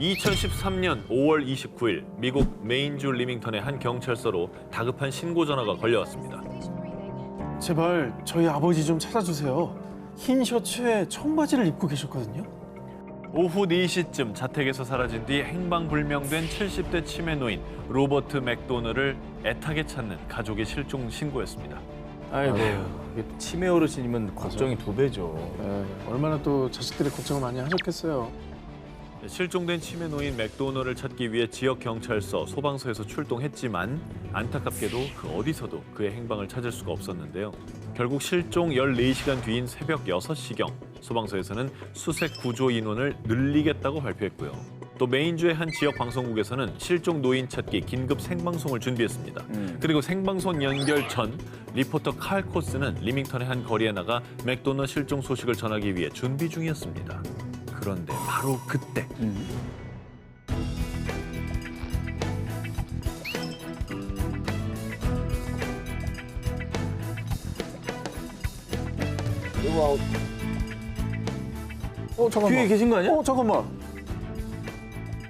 2013년 5월 29일 미국 메인주 리밍턴의 한 경찰서로 다급한 신고 전화가 걸려왔습니다. 제발 저희 아버지 좀 찾아주세요. 흰 셔츠에 청바지를 입고 계셨거든요. 오후 4시쯤 자택에서 사라진 뒤 행방불명된 70대 치매 노인 로버트 맥도널을 애타게 찾는 가족의 실종 신고였습니다. 아이고, 이게 치매 어르신이면 걱정이 두 배죠. 얼마나 또 자식들이 걱정을 많이 하셨겠어요. 실종된 치매 노인 맥도널을 찾기 위해 지역 경찰서, 소방서에서 출동했지만 안타깝게도 그 어디서도 그의 행방을 찾을 수가 없었는데요. 결국 실종 14시간 뒤인 새벽 6시경 소방서에서는 수색 구조 인원을 늘리겠다고 발표했고요. 또 메인주의 한 지역 방송국에서는 실종 노인 찾기 긴급 생방송을 준비했습니다. 그리고 생방송 연결 전 리포터 칼 코스는 리밍턴의 한 거리에 나가 맥도널 실종 소식을 전하기 위해 준비 중이었습니다. 그런데 바로 그때 잠깐만. 뒤에 계신 거 아니야? 잠깐만.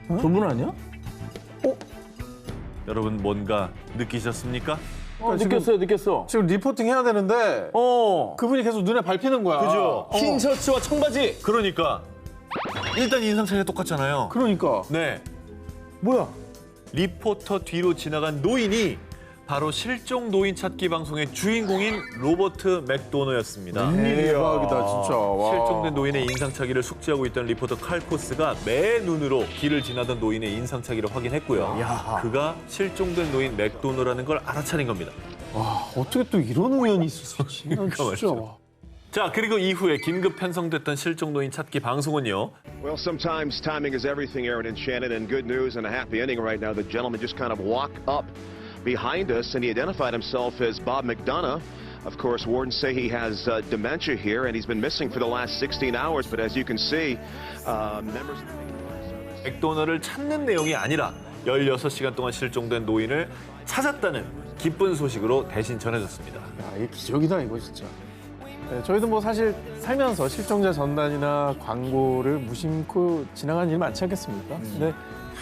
저분 아니야? 여러분 뭔가 느끼셨습니까? 느꼈어. 지금 리포팅 해야 되는데 그분이 계속 눈에 밟히는 거야. 그죠? 흰 셔츠와 청바지. 그러니까 일단 인상 차이가 똑같잖아요. 그러니까. 네, 뭐야? 리포터 뒤로 지나간 노인이 바로 실종 노인 찾기 방송의 주인공인 로버트 맥도너였습니다. 대박이다 진짜. 와. 실종된 노인의 인상착의를 숙지하고 있던 리포터 칼 코스가 매 눈으로 길을 지나던 노인의 인상착의를 확인했고요. 그가 실종된 노인 맥도너라는 걸 알아차린 겁니다. 와, 어떻게 또 이런 우연이 있을 수 있지? 난 진짜. 말이죠. 와. 자, 그리고 이후에 긴급 편성됐던 실종 노인 찾기 방송은요. Well, sometimes timing is everything, Aaron and Shannon, and good news and a happy ending right now. The gentleman just kind of walked up behind us, and he identified himself as Bob McDonough. Of course, wardens say he has dementia here, and he's been missing for the last 16 hours. But as you can see, members... 맥도너를 찾는 내용이 아니라 16시간 동안 실종된 노인을 찾았다는 기쁜 소식으로 대신 전해졌습니다. 야, 이게 기적이다 이거 진짜. 네, 저희도 뭐 사실 살면서 실종자 전단이나 광고를 무심코 지나가는 일 많지 않겠습니까? 근데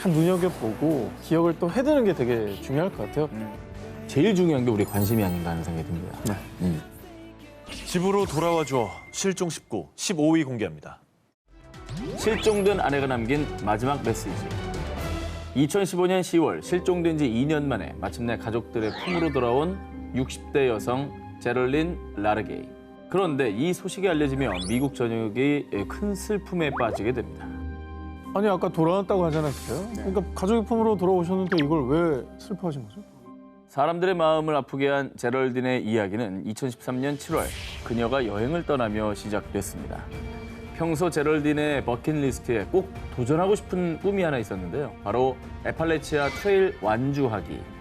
다 눈여겨보고 기억을 또 해두는 게 되게 중요할 것 같아요. 제일 중요한 게 우리 관심이 아닌가 하는 생각이 듭니다. 집으로 돌아와줘. 실종 19, 15위 공개합니다. 실종된 아내가 남긴 마지막 메시지. 2015년 10월 실종된 지 2년 만에 마침내 가족들의 품으로 돌아온 60대 여성 제럴린 라르게이. 그런데 이 소식이 알려지며 미국 전역이 큰 슬픔에 빠지게 됩니다. 아니 아까 돌아왔다고 하지 않았어요? 그러니까 가족의 품으로 돌아오셨는데 이걸 왜 슬퍼하신 거죠? 사람들의 마음을 아프게 한 제럴딘의 이야기는 2013년 7월 그녀가 여행을 떠나며 시작됐습니다. 평소 제럴딘의 버킷리스트에 꼭 도전하고 싶은 꿈이 하나 있었는데요. 바로 에팔레치아 트레일 완주하기.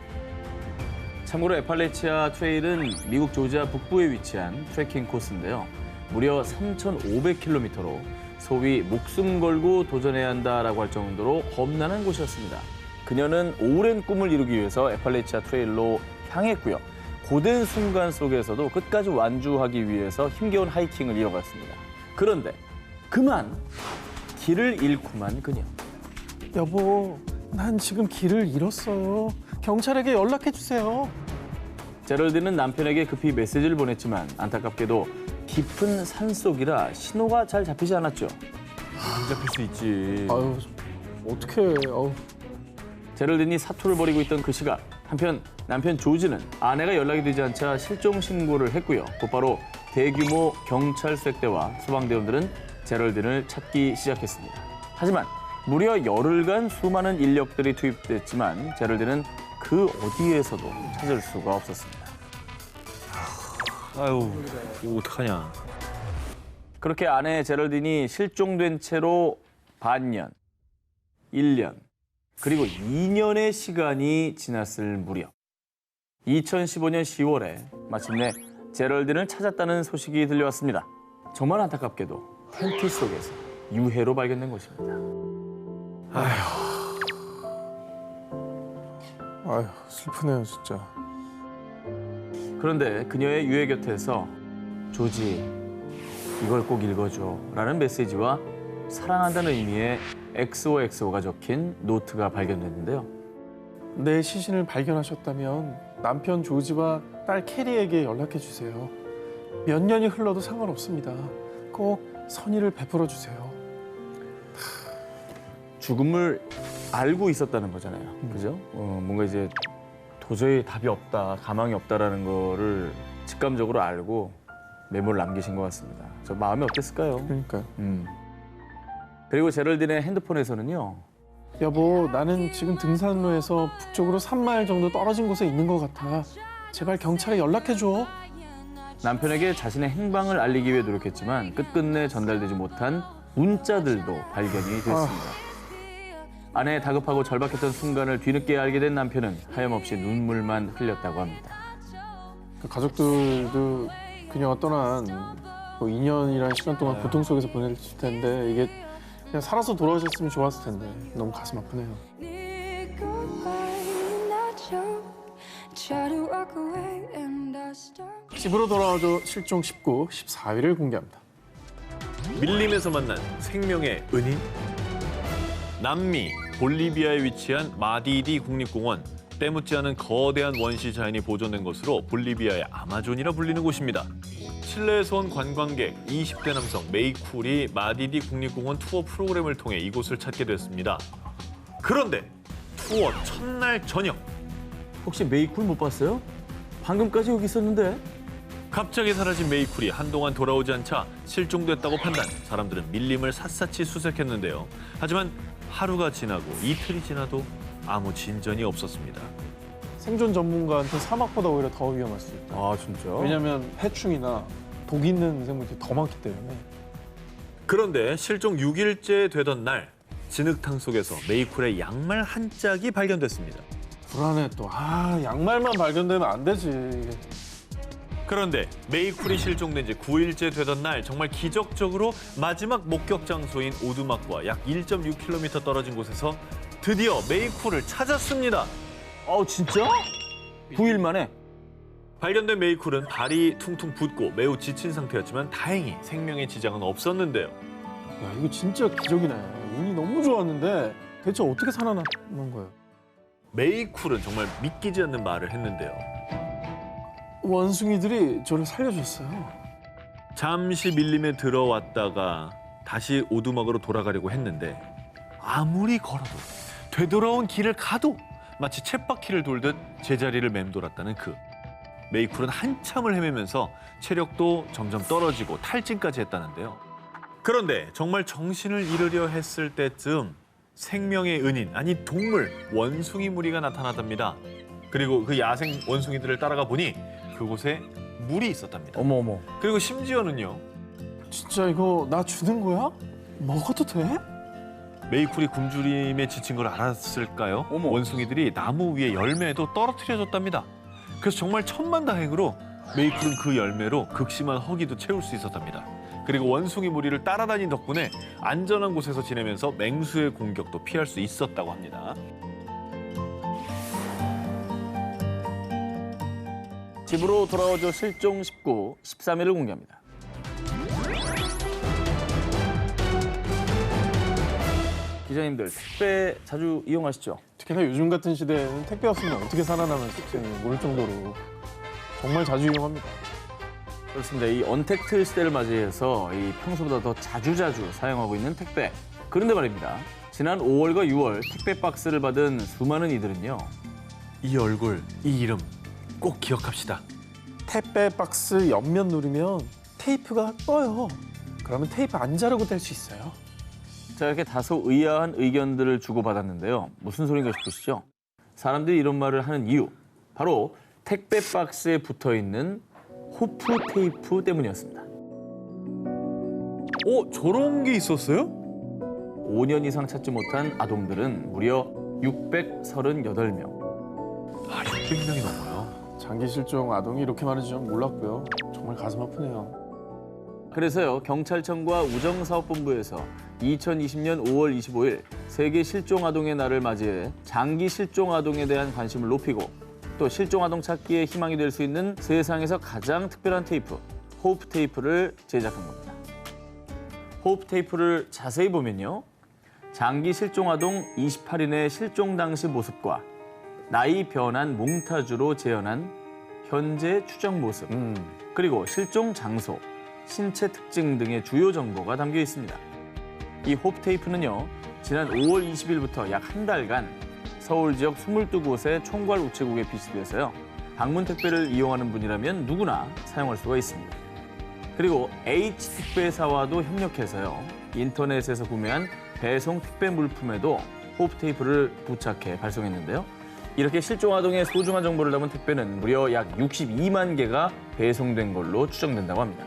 참고로 에팔레치아 트레일은 미국 조지아 북부에 위치한 트레킹 코스인데요. 무려 3,500km로 소위 목숨 걸고 도전해야 한다라고 할 정도로 험난한 곳이었습니다. 그녀는 오랜 꿈을 이루기 위해서 에팔레치아 트레일로 향했고요. 고된 순간 속에서도 끝까지 완주하기 위해서 힘겨운 하이킹을 이어갔습니다. 그런데 그만 길을 잃고만 그녀. 여보, 난 지금 길을 잃었어요. 경찰에게 연락해 주세요. 제럴드는 남편에게 급히 메시지를 보냈지만 안타깝게도 깊은 산속이라 신호가 잘 잡히지 않았죠. 안 잡힐 수 있지. 아유, 어떡해. 아유. 제럴딘이 사투를 벌이고 있던 그 시각 한편 남편 조지는 아내가 연락이 되지 않자 실종 신고를 했고요. 곧바로 대규모 경찰 수색대와 소방대원들은 제럴딘을 찾기 시작했습니다. 하지만 무려 열흘간 수많은 인력들이 투입됐지만 제럴딘은 그 어디에서도 찾을 수가 없었습니다. 아유, 이거 어떡하냐. 그렇게 아내 제럴딘이 실종된 채로 반년, 1년, 그리고 2년의 시간이 지났을 무렵 2015년 10월에 마침내 제럴딘을 찾았다는 소식이 들려왔습니다. 정말 안타깝게도 텐트 속에서 유해로 발견된 것입니다. 아유, 슬프네요, 진짜. 그런데 그녀의 유해 곁에서 조지, 이걸 꼭 읽어줘 라는 메시지와 사랑한다는 의미의 XOXO가 적힌 노트가 발견됐는데요. 내 시신을 발견하셨다면 남편 조지와 딸 캐리에게 연락해 주세요. 몇 년이 흘러도 상관없습니다. 꼭 선의를 베풀어 주세요. 죽음을 알고 있었다는 거잖아요. 그죠? 뭔가 이제 도저히 답이 없다, 가망이 없다라는 거를 직감적으로 알고 메모를 남기신 것 같습니다. 저 마음이 어땠을까요? 그러니까 그리고 제럴딘의 핸드폰에서는요. 여보, 나는 지금 등산로에서 북쪽으로 3마일 정도 떨어진 곳에 있는 것 같아. 제발 경찰에 연락해 줘. 남편에게 자신의 행방을 알리기 위해 노력했지만 끝끝내 전달되지 못한 문자들도 발견이 됐습니다. 아내의 다급하고 절박했던 순간을 뒤늦게 알게 된 남편은 하염없이 눈물만 흘렸다고 합니다. 그 가족들도 그녀가 떠난 뭐 2년이라는 시간 동안 고통 속에서 보냈을 텐데 이게 그냥 살아서 돌아오셨으면 좋았을 텐데 너무 가슴 아프네요. 집으로 돌아와줘 실종 19, 14위를 공개합니다. 밀림에서 만난 생명의 은인? 남미 볼리비아에 위치한 마디디 국립공원. 때묻지 않은 거대한 원시 자연이 보존된 것으로 볼리비아의 아마존이라 불리는 곳입니다. 칠레에서 온 관광객 20대 남성 메이쿨이 마디디 국립공원 투어 프로그램을 통해 이곳을 찾게 됐습니다. 그런데 투어 첫날 저녁 혹시 메이쿨 못 봤어요? 방금까지 여기 있었는데. 갑자기 사라진 메이쿨이 한동안 돌아오지 않자 실종됐다고 판단. 사람들은 밀림을 샅샅이 수색했는데요. 하지만 하루가 지나고 이틀이 지나도 아무 진전이 없었습니다. 생존 전문가한테 사막보다 오히려 더 위험할 수 있다. 아 진짜? 왜냐하면 해충이나 독 있는 생물들이 더 많기 때문에. 그런데 실종 6일째 되던 날 진흙탕 속에서 메이쿨의 양말 한 짝이 발견됐습니다. 불안해 또. 양말만 발견되면 안 되지. 그런데 메이쿨이 실종된 지 9일째 되던 날 정말 기적적으로 마지막 목격 장소인 오두막과 약 1.6km 떨어진 곳에서 드디어 메이쿨을 찾았습니다. 진짜? 9일 만에? 발견된 메이쿨은 발이 퉁퉁 붓고 매우 지친 상태였지만 다행히 생명의 지장은 없었는데요. 야, 이거 진짜 기적이네. 운이 너무 좋았는데 대체 어떻게 살아남은 거예요? 메이쿨은 정말 믿기지 않는 말을 했는데요. 원숭이들이 저를 살려줬어요. 잠시 밀림에 들어왔다가 다시 오두막으로 돌아가려고 했는데 아무리 걸어도 되돌아온 길을 가도 마치 쳇바퀴를 돌듯 제자리를 맴돌았다는 그. 메이쿨은 한참을 헤매면서 체력도 점점 떨어지고 탈진까지 했다는데요. 그런데 정말 정신을 잃으려 했을 때쯤 생명의 은인, 아니 동물, 원숭이 무리가 나타나답니다. 그리고 그 야생 원숭이들을 따라가 보니 그곳에 물이 있었답니다. 어머. 그리고 심지어는요. 진짜 이거 나 주는 거야? 먹어도 돼? 메이쿨이 굶주림에 지친 걸 알았을까요? 어머. 원숭이들이 나무 위에 열매도 떨어뜨려줬답니다. 그래서 정말 천만다행으로 메이쿨은 그 열매로 극심한 허기도 채울 수 있었답니다. 그리고 원숭이 무리를 따라다닌 덕분에 안전한 곳에서 지내면서 맹수의 공격도 피할 수 있었다고 합니다. 집으로 돌아오죠 실종 19, 13일을 공개합니다. 기자님들 택배 자주 이용하시죠? 특히나 요즘 같은 시대에는 택배 없으면 어떻게 살아남을지 모를 정도로 정말 자주 이용합니다. 그렇습니다. 이 언택트 시대를 맞이해서 이 평소보다 더 자주자주 사용하고 있는 택배. 그런데 말입니다. 지난 5월과 6월 택배 박스를 받은 수많은 이들은요. 이 얼굴, 이 이름 꼭 기억합시다. 택배 박스 옆면 누르면 테이프가 떠요. 그러면 테이프 안 자르고 뗄 수 있어요. 자, 이렇게 다소 의아한 의견들을 주고받았는데요. 무슨 소린가 싶으시죠? 사람들이 이런 말을 하는 이유. 바로 택배 박스에 붙어있는 호프 테이프 때문이었습니다. 저런 게 있었어요? 5년 이상 찾지 못한 아동들은 무려 638명. 600명이 넘어요. 장기 실종 아동이 이렇게 많은지 전 몰랐고요. 정말 가슴 아프네요. 그래서요, 경찰청과 우정사업본부에서 2020년 5월 25일 세계 실종 아동의 날을 맞이해 장기 실종 아동에 대한 관심을 높이고 또 실종 아동 찾기에 희망이 될 수 있는 세상에서 가장 특별한 테이프, 호프 테이프를 제작한 겁니다. 호프 테이프를 자세히 보면요. 장기 실종 아동 28인의 실종 당시 모습과 나이 변한 몽타주로 재현한 현재 추정 모습, 그리고 실종 장소, 신체 특징 등의 주요 정보가 담겨 있습니다. 이 호프 테이프는요, 지난 5월 20일부터 약 한 달간 서울 지역 22곳의 총괄 우체국에 비치돼서요, 방문 택배를 이용하는 분이라면 누구나 사용할 수가 있습니다. 그리고 H특배사와도 협력해서요, 인터넷에서 구매한 배송 택배 물품에도 호프 테이프를 부착해 발송했는데요. 이렇게 실종 아동의 소중한 정보를 담은 택배는 무려 약 62만 개가 배송된 걸로 추정된다고 합니다.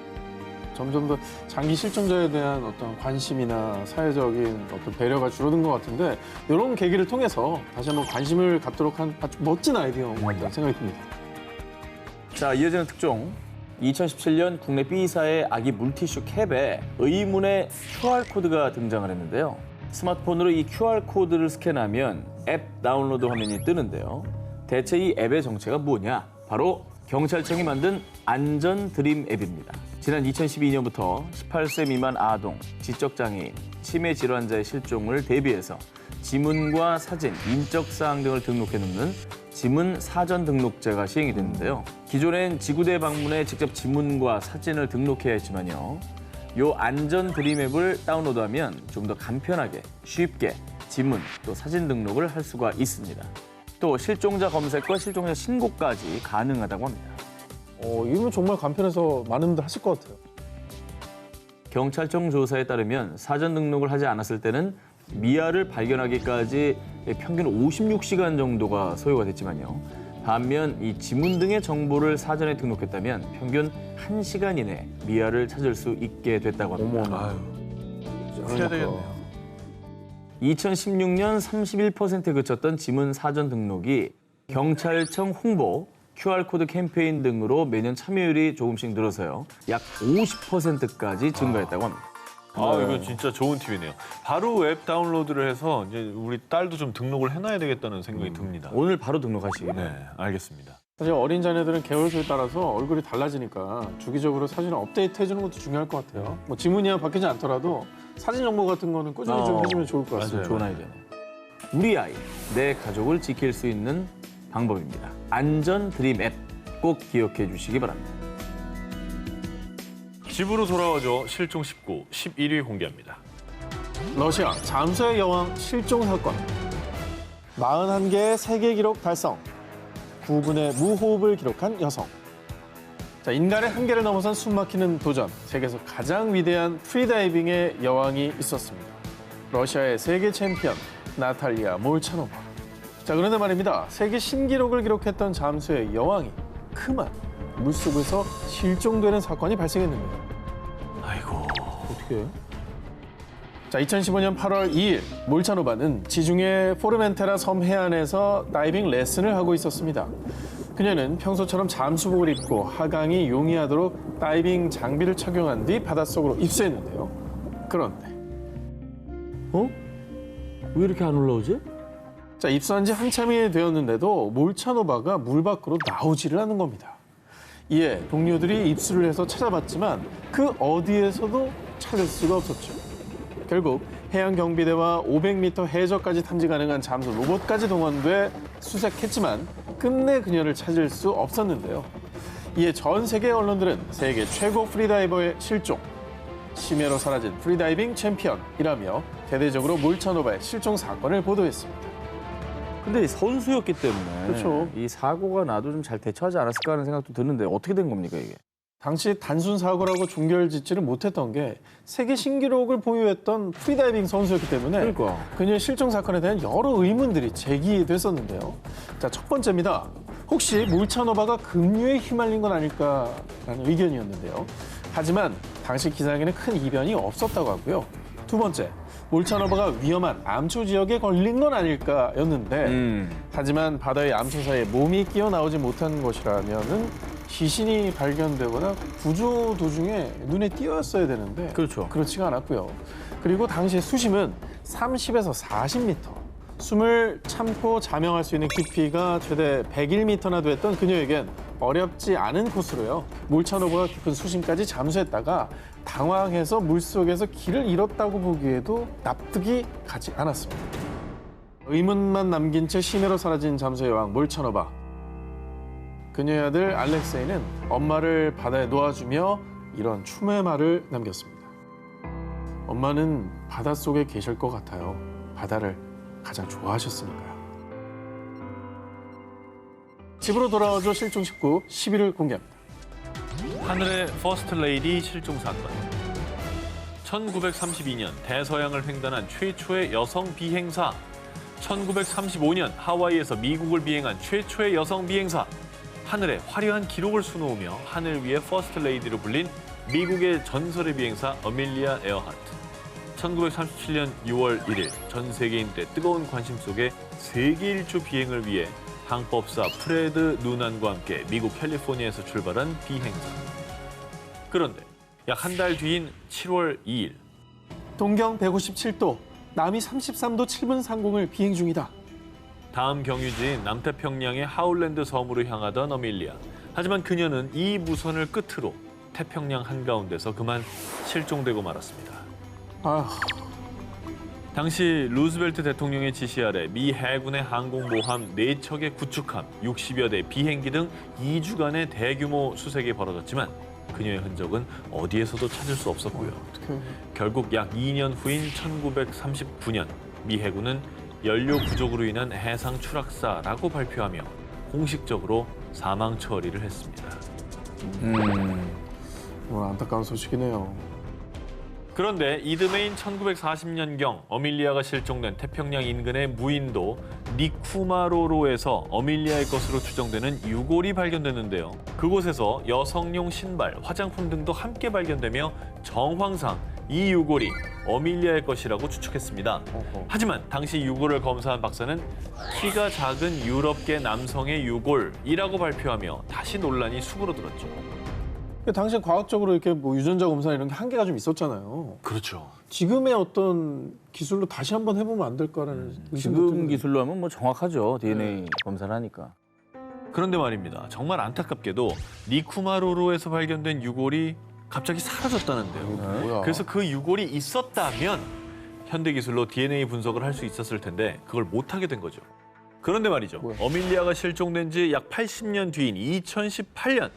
점점 더 장기 실종자에 대한 어떤 관심이나 사회적인 어떤 배려가 줄어든 것 같은데 이런 계기를 통해서 다시 한번 관심을 갖도록 한 아주 멋진 아이디어인 것 같다는 생각이 듭니다. 자, 이어지는 특종. 2017년 국내 B사의 아기 물티슈 캡에 의문의 QR코드가 등장을 했는데요. 스마트폰으로 이 QR코드를 스캔하면 앱 다운로드 화면이 뜨는데요. 대체 이 앱의 정체가 뭐냐? 바로 경찰청이 만든 안전 드림 앱입니다. 지난 2012년부터 18세 미만 아동, 지적장애인, 치매 질환자의 실종을 대비해서 지문과 사진, 인적 사항 등을 등록해 놓는 지문 사전 등록제가 시행이 됐는데요. 기존엔 지구대 방문에 직접 지문과 사진을 등록해야 했지만요. 요 안전 드림 앱을 다운로드하면 좀 더 간편하게, 쉽게 지문 또 사진 등록을 할 수가 있습니다. 또 실종자 검색과 실종자 신고까지 가능하다고 합니다. 이건 정말 간편해서 많은 분들 하실 것 같아요. 경찰청 조사에 따르면 사전 등록을 하지 않았을 때는 미아를 발견하기까지 평균 56시간 정도가 소요가 됐지만요. 반면 이 지문 등의 정보를 사전에 등록했다면 평균 1시간 이내 미아를 찾을 수 있게 됐다고 합니다. 해야 되겠네요. 2016년 31%에 그쳤던 지문 사전 등록이 경찰청 홍보, QR코드 캠페인 등으로 매년 참여율이 조금씩 늘어서요. 약 50%까지 증가했다고 합니다. 이거 진짜 좋은 팁이네요. 바로 앱 다운로드를 해서 이제 우리 딸도 좀 등록을 해놔야 되겠다는 생각이 듭니다. 오늘 바로 등록하시기 네, 알겠습니다. 사실 어린 자녀들은 개월수에 따라서 얼굴이 달라지니까 주기적으로 사진을 업데이트 해주는 것도 중요할 것 같아요. 뭐 지문이야 바뀌지 않더라도 사진 정보 같은 거는 꾸준히 좀 해주면 좋을 것 같습니다. 좋은 아이디어네. 우리 아이, 내 가족을 지킬 수 있는 방법입니다. 안전 드림 앱 꼭 기억해 주시기 바랍니다. 집으로 돌아와줘 실종 19, 11위 공개합니다. 러시아 잠수의 여왕 실종 사건. 41개의 세계 기록 달성. 9분의 무호흡을 기록한 여성. 자, 인간의 한계를 넘어선 숨막히는 도전. 세계에서 가장 위대한 프리다이빙의 여왕이 있었습니다. 러시아의 세계 챔피언 나탈리아 몰차노바. 자, 그런데 말입니다. 세계 신기록을 기록했던 잠수의 여왕이 그만 물속에서 실종되는 사건이 발생했는데요. 아이고. 어떻게 해요? 자, 2015년 8월 2일 몰차노바는 지중해 포르멘테라 섬 해안에서 다이빙 레슨을 하고 있었습니다. 그녀는 평소처럼 잠수복을 입고 하강이 용이하도록 다이빙 장비를 착용한 뒤 바닷속으로 입수했는데요. 그런데 왜 이렇게 안 올라오지? 자, 입수한 지 한참이 되었는데도 몰차노바가 물 밖으로 나오지를 않는 겁니다. 이에 동료들이 입수를 해서 찾아봤지만 그 어디에서도 찾을 수가 없었죠. 결국 해양경비대와 500m 해저까지 탐지 가능한 잠수 로봇까지 동원돼 수색했지만 끝내 그녀를 찾을 수 없었는데요. 이에 전 세계 언론들은 세계 최고 프리다이버의 실종, 심해로 사라진 프리다이빙 챔피언이라며 대대적으로 몰차노바의 실종 사건을 보도했습니다. 근데 선수였기 때문에 그렇죠. 이 사고가 나도 좀 잘 대처하지 않았을까 하는 생각도 드는데 어떻게 된 겁니까 이게? 당시 단순 사고라고 종결짓지를 못했던 게 세계 신기록을 보유했던 프리다이빙 선수였기 때문에 그러니까. 그녀의 실종 사건에 대한 여러 의문들이 제기됐었는데요. 자, 첫 번째입니다. 혹시 몰차노바가 급류에 휘말린 건 아닐까라는 의견이었는데요. 하지만 당시 기상에는 큰 이변이 없었다고 하고요. 두 번째, 몰차노바가 위험한 암초 지역에 걸린 건 아닐까였는데 하지만 바다의 암초 사이에 몸이 끼어 나오지 못한 것이라면은 시신이 발견되거나 구조 도중에 눈에 띄었어야 되는데 그렇죠. 그렇지가 않았고요. 그리고 당시 수심은 30에서 40m, 숨을 참고 자명할 수 있는 깊이가 최대 101m나 됐던 그녀에겐 어렵지 않은 코스로요. 몰차노바가 깊은 수심까지 잠수했다가 당황해서 물속에서 길을 잃었다고 보기에도 납득이 가지 않았습니다. 의문만 남긴 채 시내로 사라진 잠수의 왕 몰차노바. 그녀의 아들 알렉세이는 엄마를 바다에 놓아주며 이런 추모의 말을 남겼습니다. 엄마는 바닷속에 계실 것 같아요. 바다를 가장 좋아하셨으니까요. 집으로 돌아와줘 실종 19 10일을 공개합니다. 하늘의 퍼스트 레이디 실종 사건. 1932년 대서양을 횡단한 최초의 여성 비행사. 1935년 하와이에서 미국을 비행한 최초의 여성 비행사. 하늘에 화려한 기록을 수놓으며 하늘 위의 퍼스트 레이디로 불린 미국의 전설의 비행사 어밀리아 에어하트. 1937년 6월 1일 전 세계인들의 뜨거운 관심 속에 세계 일주 비행을 위해 항법사 프레드 누난과 함께 미국 캘리포니아에서 출발한 비행사. 그런데 약 한 달 뒤인 7월 2일 동경 157도, 남이 33도 7분 상공을 비행 중이다. 다음 경유지인 남태평양의 하울랜드 섬으로 향하던 어밀리아. 하지만 그녀는 이 무선을 끝으로 태평양 한가운데서 그만 실종되고 말았습니다. 아휴, 당시 루즈벨트 대통령의 지시 아래 미 해군의 항공모함 4척의 구축함, 60여 대 비행기 등 2주간의 대규모 수색이 벌어졌지만 그녀의 흔적은 어디에서도 찾을 수 없었고요. 어떡해. 결국 약 2년 후인 1939년 미 해군은 연료 부족으로 인한 해상 추락사라고 발표하며 공식적으로 사망 처리를 했습니다. 정말 안타까운 소식이네요. 그런데 이듬해인 1940년경 어밀리아가 실종된 태평양 인근의 무인도 니쿠마로로에서 어밀리아의 것으로 추정되는 유골이 발견됐는데요. 그곳에서 여성용 신발, 화장품 등도 함께 발견되며 정황상 이 유골이 어밀리아의 것이라고 추측했습니다. 하지만 당시 유골을 검사한 박사는 키가 작은 유럽계 남성의 유골이라고 발표하며 다시 논란이 수그러들었죠. 당시에 과학적으로 이렇게 뭐 유전자 검사 이런 게 한계가 좀 있었잖아요. 그렇죠. 지금의 어떤 기술로 다시 한번 해보면 안 될까라는 의심도 지금 드는데. 기술로 하면 뭐 정확하죠. DNA 검사를 하니까. 그런데 말입니다. 정말 안타깝게도 니쿠마로로에서 발견된 유골이 갑자기 사라졌다는데요. 뭐야? 그래서 그 유골이 있었다면 현대 기술로 DNA 분석을 할 수 있었을 텐데 그걸 못하게 된 거죠. 그런데 말이죠. 뭐야? 어밀리아가 실종된 지 약 80년 뒤인 2018년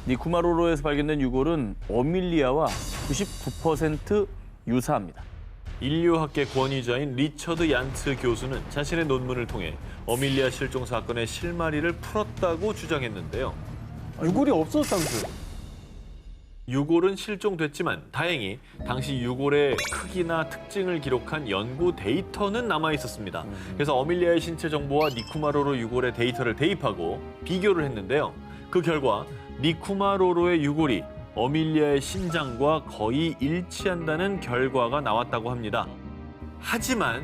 니쿠마로로에서 발견된 유골은 어밀리아와 99% 유사합니다. 인류학계 권위자인 리처드 얀츠 교수는 자신의 논문을 통해 어밀리아 실종 사건의 실마리를 풀었다고 주장했는데요. 유골이 없었다면서요? 유골은 실종됐지만 다행히 당시 유골의 크기나 특징을 기록한 연구 데이터는 남아 있었습니다. 그래서 어밀리아의 신체 정보와 니쿠마로로 유골의 데이터를 대입하고 비교를 했는데요. 그 결과 니쿠마로로의 유골이 어밀리아의 심장과 거의 일치한다는 결과가 나왔다고 합니다. 하지만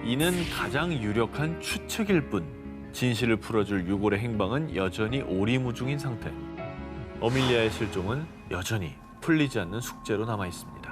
이는 가장 유력한 추측일 뿐 진실을 풀어줄 유골의 행방은 여전히 오리무중인 상태. 어밀리아의 실종은 여전히 풀리지 않는 숙제로 남아 있습니다.